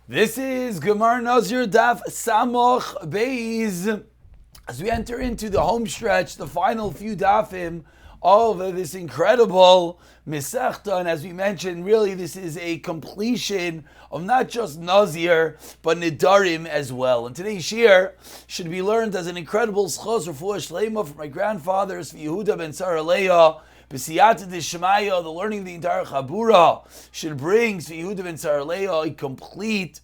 This is Gemara Nazir Daf Samoch Beis. As we enter into the home stretch, the final few dafim of this incredible Mesechta, and as we mentioned, really this is a completion of not just Nazir, but Nidarim as well. And today's shir should be learned as an incredible schos refuah shleima from my grandfathers, Yehuda ben Saraleah, B'siyata d'Shemaya, the learning of the entire Chabura should bring Yehuda ben Saraleah a complete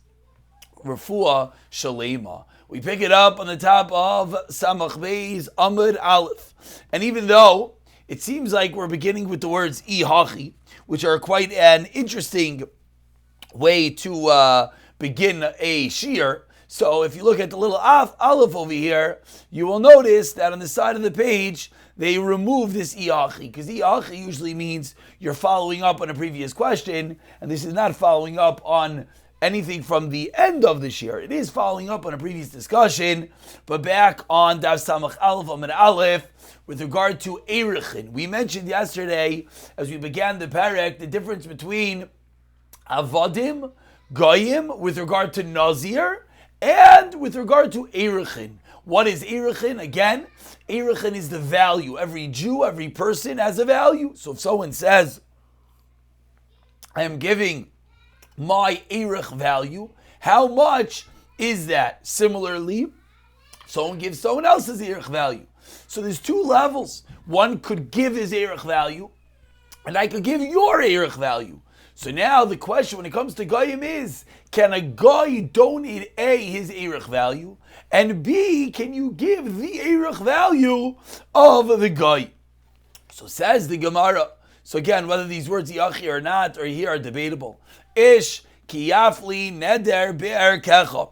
refuah shleima. We pick it up on the top of Samach Beis Amud Aleph. And even though it seems like we're beginning with the words I-Hachi, which are quite an interesting way to begin a shir. So if you look at the little Aleph over here, you will notice that on the side of the page, they remove this I-Hachi, because I-Hachi usually means you're following up on a previous question, and this is not following up on anything from the end of the shir. It is following up on a previous discussion, but back on Daf Samach Aleph Amud Aleph, with regard to Erechin. We mentioned yesterday, as we began the parak, the difference between Avadim, Goyim, with regard to Nazir, and with regard to Erechin. What is Erechin? Again, Erechin is the value. Every Jew, every person has a value. So if someone says, I am giving my Erech value, how much is that? Similarly, someone gives someone else's Erech value. So there's two levels. One could give his Erech value, and I could give your Erech value. So now the question when it comes to Goyim is, can a Goy donate A, his Erech value, and B, can you give the Erech value of the Goy? So says the Gemara. So again, whether these words Yachi or not, or here are debatable. Ish ki yafli neder be'erkecha.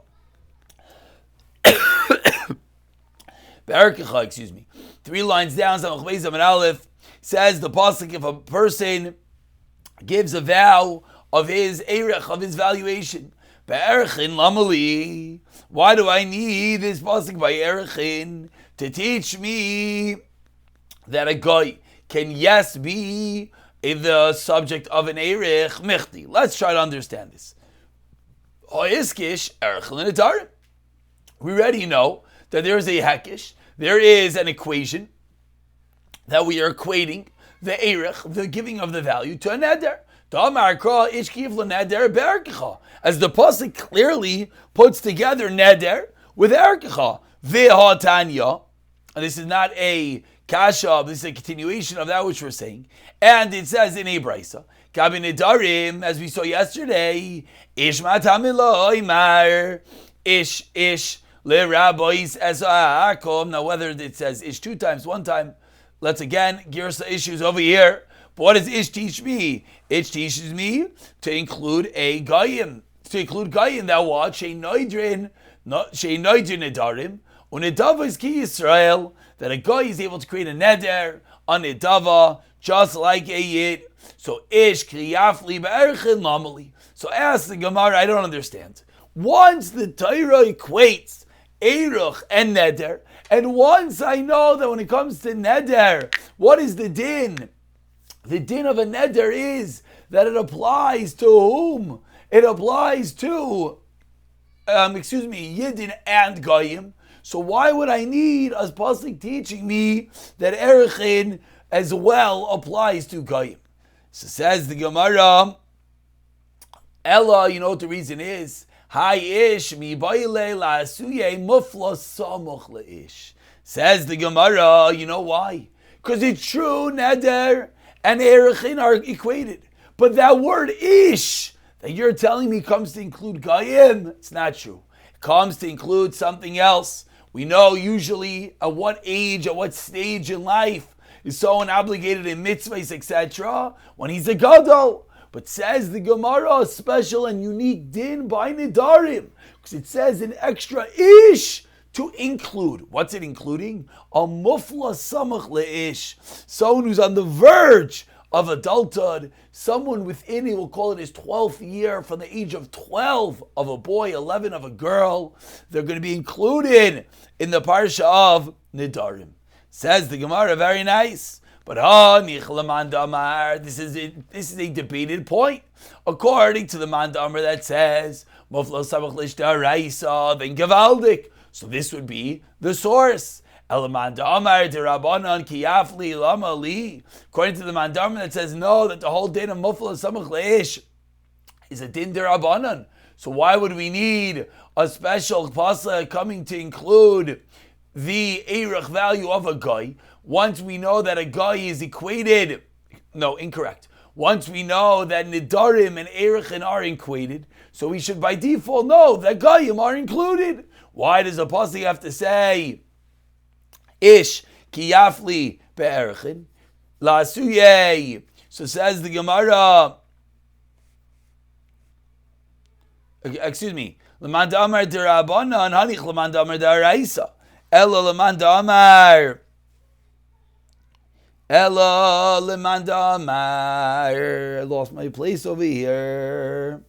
Be'erkecha, excuse me. 3 lines down, Samach Beis Amud Aleph, says the pasuk, if a person gives a vow of his erech, of his valuation, be'erechin lamali, why do I need this pasuk by erechin to teach me that a guy can yes be the subject of an erech michti? Let's try to understand this. We already know that there is a hekish, there is an equation that we are equating the erech, the giving of the value, to a neder. As the pasuk clearly puts together neder with erkecha. Ve'hatanya, and this is not a kasha, this is a continuation of that which we're saying. And it says in a brisa, Kabi nedarim, as we saw yesterday, ish matamilo imar, ish le rabbis as akom. Now whether it says ish 2 times, 1 time, let's again girsa issues over here. But what does ish teach me? It teaches me to include a goyim, to include goyim that what shei noidrin nedarim. Unedava is ki Yisrael, that a guy is able to create a neder on nedava just like a yid. So ish kriyafli be'erchin lamali. So ask the Gemara, I don't understand. Once the Torah equates eruch and neder, and once I know that when it comes to neder, what is the din? The din of a neder is that it applies to whom? It applies to, Yidin and Goyim. So why would I need a pasuk teaching me that Erechin as well applies to Goyim? So says the Gemara, Ella, you know what the reason is? Hi ish mi baile la asuye mufla samuch leish. Says the Gemara, you know why? Because it's true, neder and Erechin are equated. But that word ish that you're telling me comes to include Goyim, it's not true. It comes to include something else. We know usually at what age, at what stage in life is someone obligated in mitzvahs, etc. when he's a gadol. But says the Gemara, a special and unique din by Nidarim, because it says an extra ish to include. What's it including? A mufla samach leish, someone who's on the verge of adulthood, someone within, he will call it his 12th year, from the age of 12 of a boy, 11 of a girl. They're going to be included in the parsha of Nidarim. Says the Gemara, very nice. But this is a debated point. According to the man damar that says mufla samach l'shtaraisa, then gavaldik. So this would be the source. According to the mandam that says no, that the whole din of mufla samach leish is a din derabanan. So why would we need a special pasuk coming to include the erech value of a guy once we know that a guy is equated? No, incorrect. Once we know that nidarim and erechin are equated, so we should by default know that guyim are included. Why does a pasuk have to say ish kiyafli be'erechin la'asuyeh? So says the Gemara. Excuse me. Leman da'amar derabanan hanich leman da'amar da'araisa. Ella leman da'amar. Ella leman da'amar. I lost my place over here.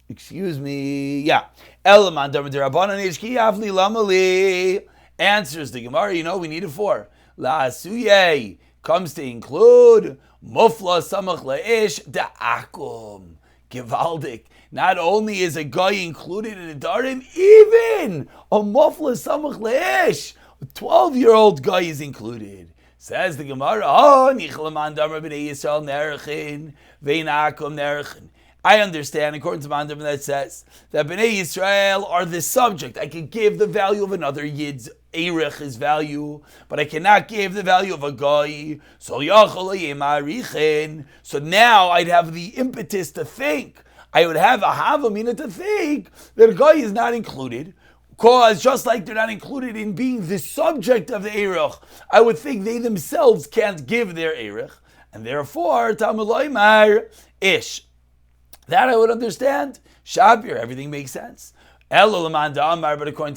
Excuse me. Yeah. Ella leman da'amar derabanan ish kiyafli lamali. Answers the Gemara. You know we need it for la'asuyeh comes to include mufla samach leish da'akum givaldik. Not only is a guy included in the darim, even a mufla samach leish, a 12-year-old guy is included. Says the Gemara, oh, nichelaman damar b'nei Yisrael nerechin vein akum nerechin. I understand, according to Mandam, that says that Bnei Yisrael are the subject. I can give the value of another Yid's Erech, his value, but I cannot give the value of a guy. So now I'd have the impetus to think. I would have a havamina to think that a guy is not included. Because just like they're not included in being the subject of the Erech, I would think they themselves can't give their Erech. And therefore, Tamaloimar ish. That I would understand. Shabir, everything makes sense. But according to Mandamar, according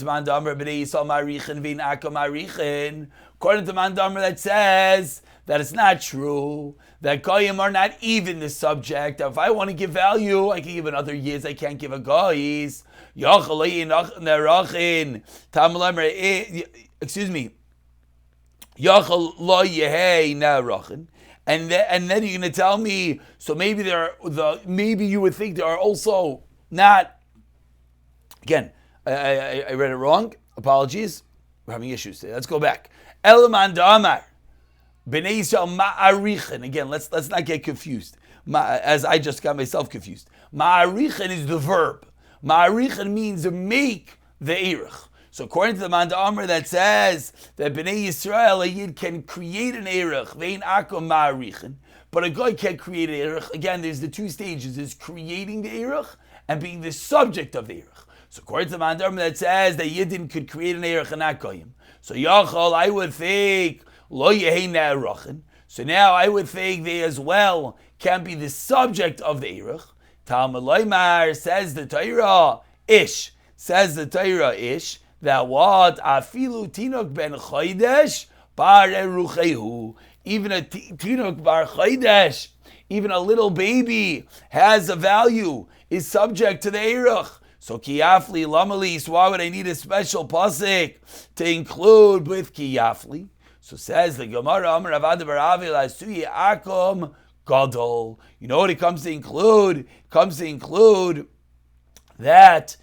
to Mandamar that says that it's not true, that Goyim are not even the subject. If I want to give value, I can give another years, I can't give a Goyis. Excuse me. And then you're going to tell me, so maybe maybe you would think there are also not. Again, I read it wrong. Apologies. We're having issues today. Let's go back. Elaman Damar Bnei Yisrael Ma'arichin. Again, let's not get confused. As I just got myself confused. Ma'arichin is the verb. Ma'arichin means to make the erech. So according to the Manda Amr that says that Bnei Yisrael, a Yid can create an Erech, vein akom ma'arichin, but a guy can't create an Erech. Again, there's the two stages, is creating the Erech and being the subject of the Erech. So according to the Manda Amr that says that Yidin could create an Erech and not Goyim. So Yachal, I would think, lo yehei na'erachin. So now I would think they as well can be the subject of the Erech. Talmud Loimar says the Torah, ish. Says the Torah, ish. That what afilu tinok ben chodesh bar eruchehu, even a tinok bar chodesh, even a little baby has a value, is subject to the erech. So kiyafli lamalis. Why would I need a special pasuk to include with kiyafli? So says the Gemara, Amar Avad Baravi Lasuyi Akom Gadol. You know what it comes to include? It comes to include that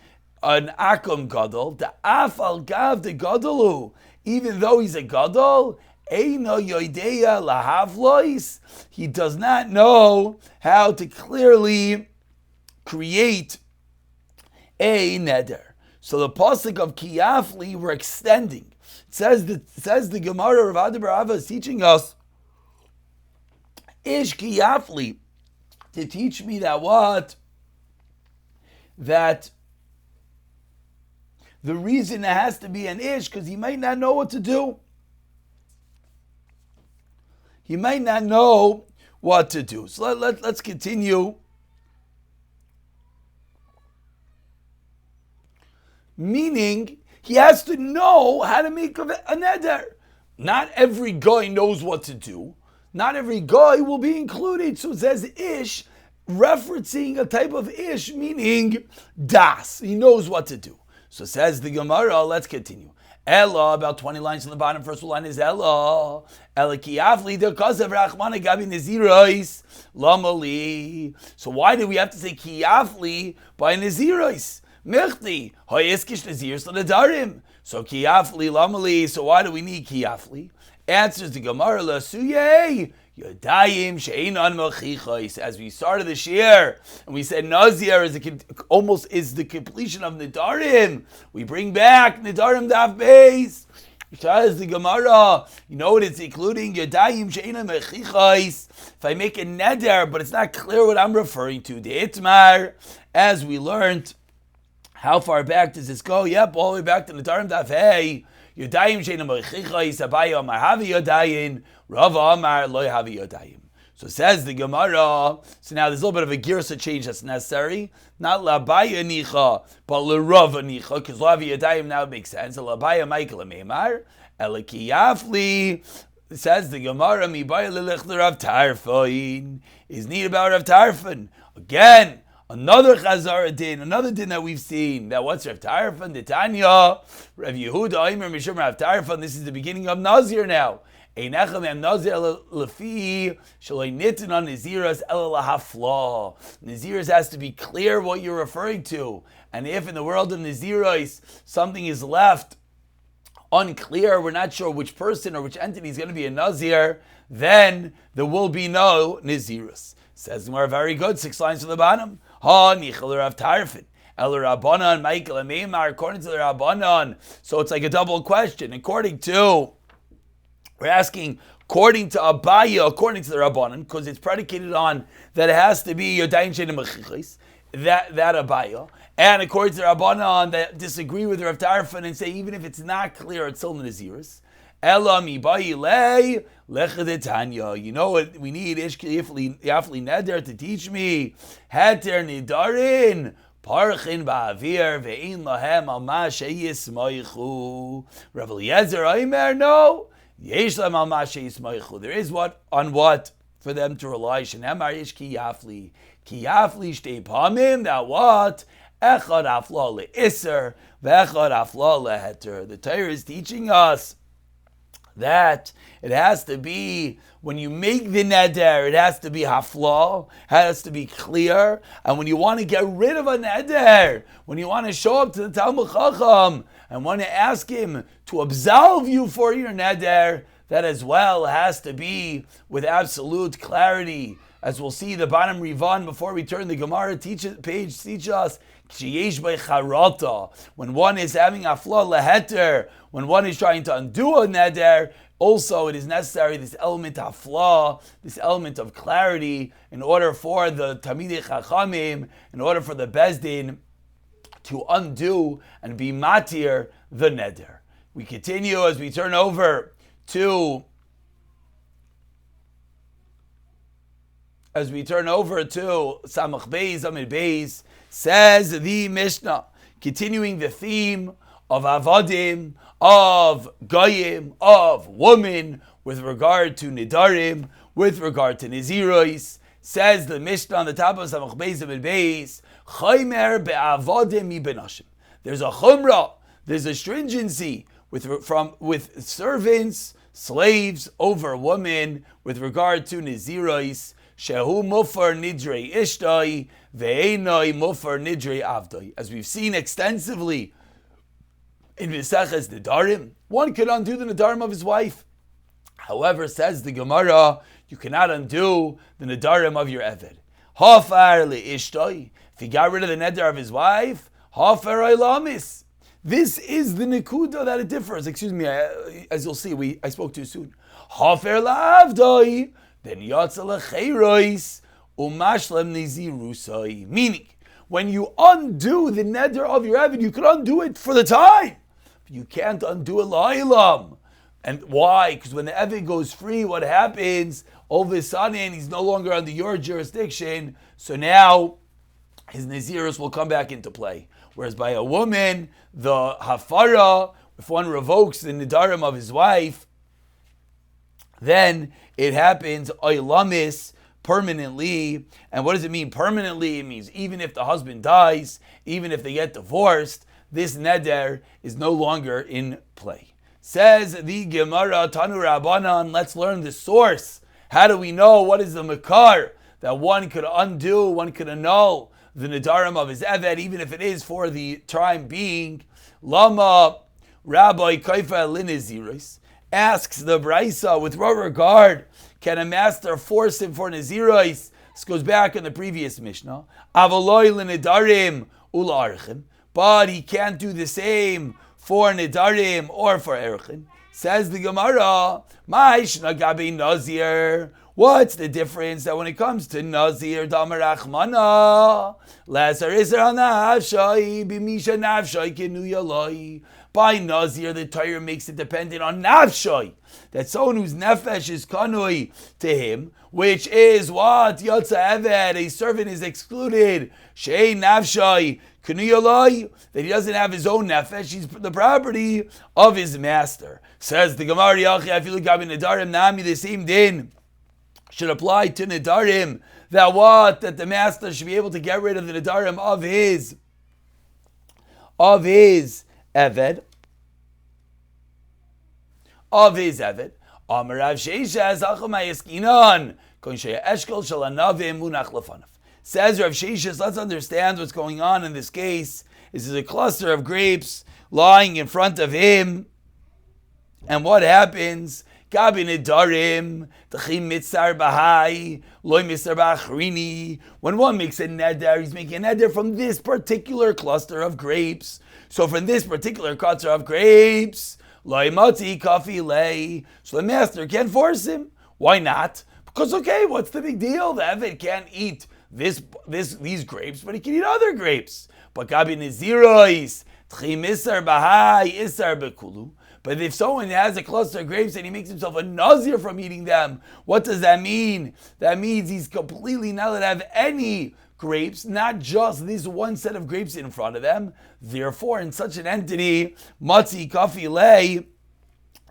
an akum gadol, the afal gav the gadolu, even though he's a gadol, eino yoideya lahavlois, he does not know how to clearly create a neder. So the pasuk of kiyafli we're extending. It says the Gemara of Adabarava is teaching us ish kiyafli, to teach me that what? That the reason it has to be an ish, because he might not know what to do. He might not know what to do. So let's continue. Meaning, he has to know how to make a neder. Not every guy knows what to do. Not every guy will be included. So it says ish, referencing a type of ish, meaning das. He knows what to do. So says the Gemara, let's continue. Ella, about 20 lines on the bottom. First line is Ella. Ella kiafli de kasav rachmana gabi nazirois lamali. So why do we have to say kiafli by nazirois? Mechti hoyeskish naziros l'nadarim. So kiafli lamali. So why do we need kiafli? Answers the Gemara la suye. Yodayim she'einan machichos. As we started the shir, and we said Nazir is almost the completion of Nidarim. We bring back Nidarim Daf Beis. Says the Gemara, you know what it's including? Yodayim she'einan machichos. If I make a neder, but it's not clear what I'm referring to, the itmar, as we learned, how far back does this go? Yep, all the way back to Nidarim Daf Hey. Yodayim she'einan machichos. Abaye amar havi yodayin. Rava Amar loy havi yodayim. So says the Gemara. So now there's a little bit of a girsa change that's necessary. Not labaya nicha, but l'rava nicha, because lo havi yodayim now makes sense. Labaya Michael Meimar Elikiyafli. Says the Gemara. Mi baya lelechler Rav Tarfon is need about Rav Tarfon again. Another Chazara din, another din that we've seen. That what's Rav Tarfon? The Tanya, Rav Yehuda Aimer Mishum Rav Tarfon. This is the beginning of Nazir now. Nazir has to be clear what you're referring to. And if in the world of Naziros something is left unclear, we're not sure which person or which entity is going to be a Nazir, then there will be no Naziros. Says more very good, 6 lines from the bottom. According to the Rabbanon. So it's like a double question. We're asking, according to Abaya, according to the Rabbanan, because it's predicated on that it has to be Yodayim She'einan Machichos, that Abaya, and according to the Rabbanan that disagree with Rav Tarfon and say even if it's not clear, it's still Naziris. Ela mi bayi lei lechadetanya. You know what we need? Ishki yafli neder to teach me. Heter nidarin. Parchin ba'avir ve'in lahem al ma sheyismoichu. Rav Eliezer Aimer, no. Yesh lahem al ma sheyismoichu. There is what for them to rely. Shenemar ish ki yafli shtei pamim. That what? Echad afla le'iser ve'echad afla leheter. The Torah is teaching us that it has to be, when you make the neder, it has to be hafla, has to be clear. And when you want to get rid of a neder, when you want to show up to the Talmud Chacham and want to ask him to absolve you for your neder, that as well has to be with absolute clarity. As we'll see, the bottom Rivan, before we turn the Gemara page, teach us, when one is having afla leheter, when one is trying to undo a neder, also it is necessary this element of afla, this element of clarity, in order for the Tamidei Chachamim, in order for the Bezdin to undo and be matir the neder. We continue as we turn over to Samach Beis Amid Beis. Says the Mishnah, continuing the theme of Avadim, of Goyim, of women, with regard to Nidarim, with regard to Naziros. Says the Mishnah on the top of Samach Beis Amid Beis, Chaymer be'avadim mi benashim. There's a chumrah, there's a stringency with servants, slaves over women, with regard to Naziros. Shehu mufar nidrei ishtai ve'enai mufar nidrei avdai. As we've seen extensively in Meseches Nidarim, one can undo the Nidarim of his wife. However, says the Gemara, you cannot undo the Nidarim of your Eved. Hafar le'ishtai. If he got rid of the neder of his wife, hafar ilamis. This is the nekuda that it differs. Excuse me, as you'll see, I spoke too soon. Hafar la'avdai. Then yatzal cheirois umashlam nizirusai. Meaning, when you undo the neder of your Eved, you can undo it for the time, but you can't undo it la'ilam. And why? Because when the Eved goes free, what happens? All of a sudden, he's no longer under your jurisdiction. So now his nazirus will come back into play. Whereas by a woman, the hafara, if one revokes the nidarim of his wife, then it happens oilamis, permanently. And what does it mean permanently? It means even if the husband dies, even if they get divorced, this neder is no longer in play. Says the Gemara, Tanu Rabbanan, let's learn the source. How do we know what is the makar that one could undo, one could annul the nedarim of his eved, even if it is for the time being? Lama Rabbi Kaifa Linaziris asks the Braisa, with what regard can a master force him for Naziris? This goes back in the previous Mishnah. Avaloi Linedarim Ula Archim, but he can't do the same for Nedarim or for Erchin. Says the Gemara, Ma'ishna Gabi Nazir. What's the difference that when it comes to Nazir, Damar Achmana, Lazar Isra Nafshai, Bimisha Nafshai, Kinu Yaloi. By Nazir, the Torah makes it dependent on Nafshai, that someone whose nefesh is kanui to him, which is what? Yotza Eved, a servant is excluded. Shei Nafshai, Kinu Yaloi, that he doesn't have his own nefesh, he's the property of his master. Says the Gemara, Yachi, I feel like Gabi Nedarim Nami, the same din should apply to Nedarim, that what? That the master should be able to get rid of the Nedarim of his Eved. Amar Rav Sheisha Zachamayskinan Konshe Eshkol Shalanavim Munach Lefanav. Says Rav Sheisha, let's understand what's going on in this case. This is a cluster of grapes lying in front of him. And what happens? Gabi Nedarim, Tachim Mitzar Bahai, Loy Mitzar Bachrini. When one makes a neder, he's making a neder from this particular cluster of grapes. So from this particular cluster of grapes, Loy Mati Kafi Lei. So the master can't force him. Why not? Because okay, what's the big deal? The Eved can't eat these grapes, but he can eat other grapes. But Gabi Nezirois, Tchim Mitzar Bahai, Isar Bekulu. But if someone has a cluster of grapes and he makes himself a Nazir from eating them, what does that mean? That means he's completely not allowed to have any grapes, not just this one set of grapes in front of them. Therefore, in such an entity, Matzi Kafi Lei,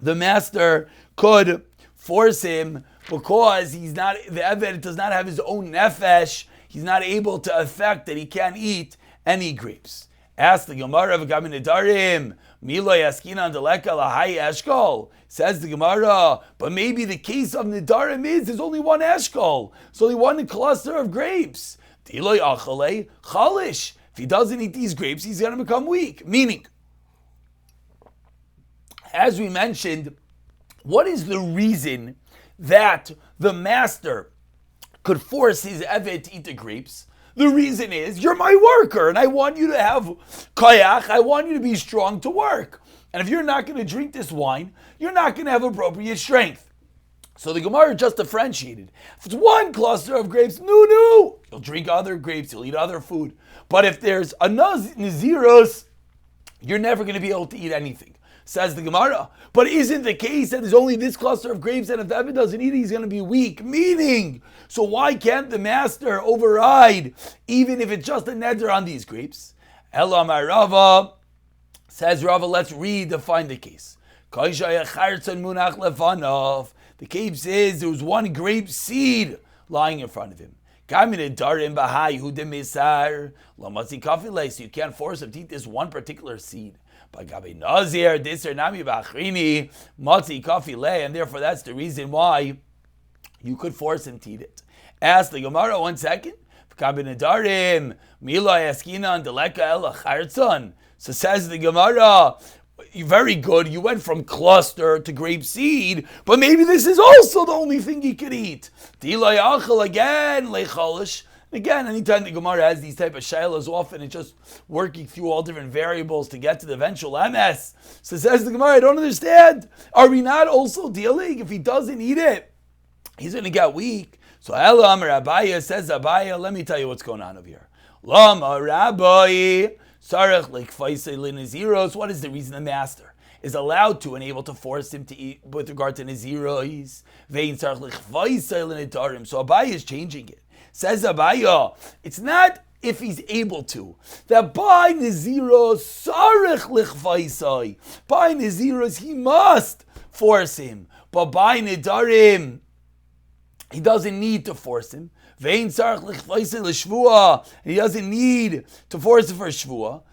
the master could force him because the Eved does not have his own nefesh. He's not able to affect that he can't eat any grapes. Ask the Gemara of Gabi Nedarim, Milo Yaskinan Deleka Lahai Eshkol. Says the Gemara, but maybe the case of Nedarim is there's only one Eshkol. It's only one cluster of grapes. Diloi Achale Chalish. If he doesn't eat these grapes, he's going to become weak. Meaning, as we mentioned, what is the reason that the master could force his Eved to eat the grapes? The reason is, you're my worker, and I want you to have koyach, I want you to be strong to work. And if you're not going to drink this wine, you're not going to have appropriate strength. So the Gemara just differentiated. If it's one cluster of grapes, no, you'll drink other grapes, you'll eat other food. But if there's a Naziros, you're never going to be able to eat anything. Says the Gemara. But isn't the case that there's only this cluster of grapes, and if the Eved doesn't eat it, he's going to be weak? Meaning, so why can't the master override, even if it's just a neder on these grapes? Elamar Rava, says Rava, let's redefine the case. The case is there was one grape seed lying in front of him. So you can't force him to eat this one particular seed. By Gabi Nazir, Disr Nami Bachrini, Matzi Kafi Le, and therefore that's the reason why you could force him to eat it. Ask the Gemara 1 second. Gabi Nadarim, Mila Yaskinan, Deleka El Achartzon. So says the Gemara, very good, you went from cluster to grape seed, but maybe this is also the only thing he could eat. Dilay Achel again, Lecholish. Again, anytime the Gemara has these type of shaylas, often it's just working through all different variables to get to the eventual MS. So says the Gemara, I don't understand. Are we not also dealing, if he doesn't eat it, he's going to get weak? So Elam Rabbiya says, Abaya, let me tell you what's going on over here. Lama Rabbi, Sarach like Faisal Naziros. What is the reason the master is allowed to and able to force him to eat with regard to Naziros? Vein Sarach like Faisal Nadarim. So Abaya is changing it. Says Abaya, it's not if he's able to. That by Naziros, Sarech Lichvaisai. By Naziros, he must force him. But by Nedarim, he doesn't need to force him. Vein Sarech Lichvaisai L'Shvua. He doesn't need to force him for Shvua.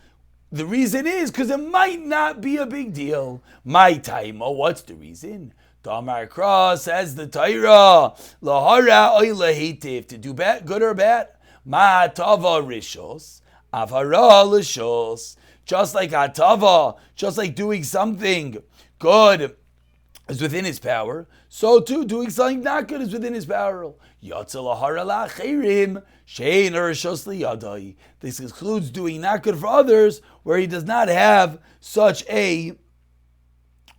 The reason is because it might not be a big deal. My time, what's the reason? Tamar Cross says the Torah, lahara oy lahitiv, to do bad, good or bad. Ma tava rishos, avara lishos. Just like atava, just like doing something good is within his power, so too doing something not good is within his power. This includes doing not good for others where he does not have such a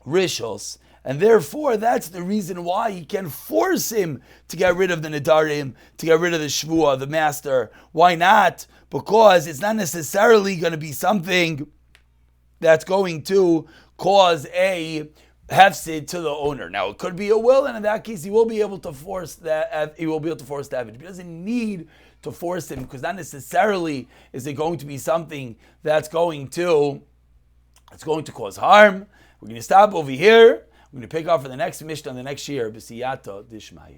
rishos. And therefore, that's the reason why he can force him to get rid of the Nedarim, to get rid of the Shvuah, the master. Why not? Because it's not necessarily going to be something that's going to cause a hefsid to the owner. Now, it could be a will, and in that case, he will be able to force that. He will be able to force that. He doesn't need to force him, because not necessarily is it going to be something that's going to cause harm. We're going to stop over here. We're going to pick up for the next Mishnah on the next year. B'siyata Dishmaya.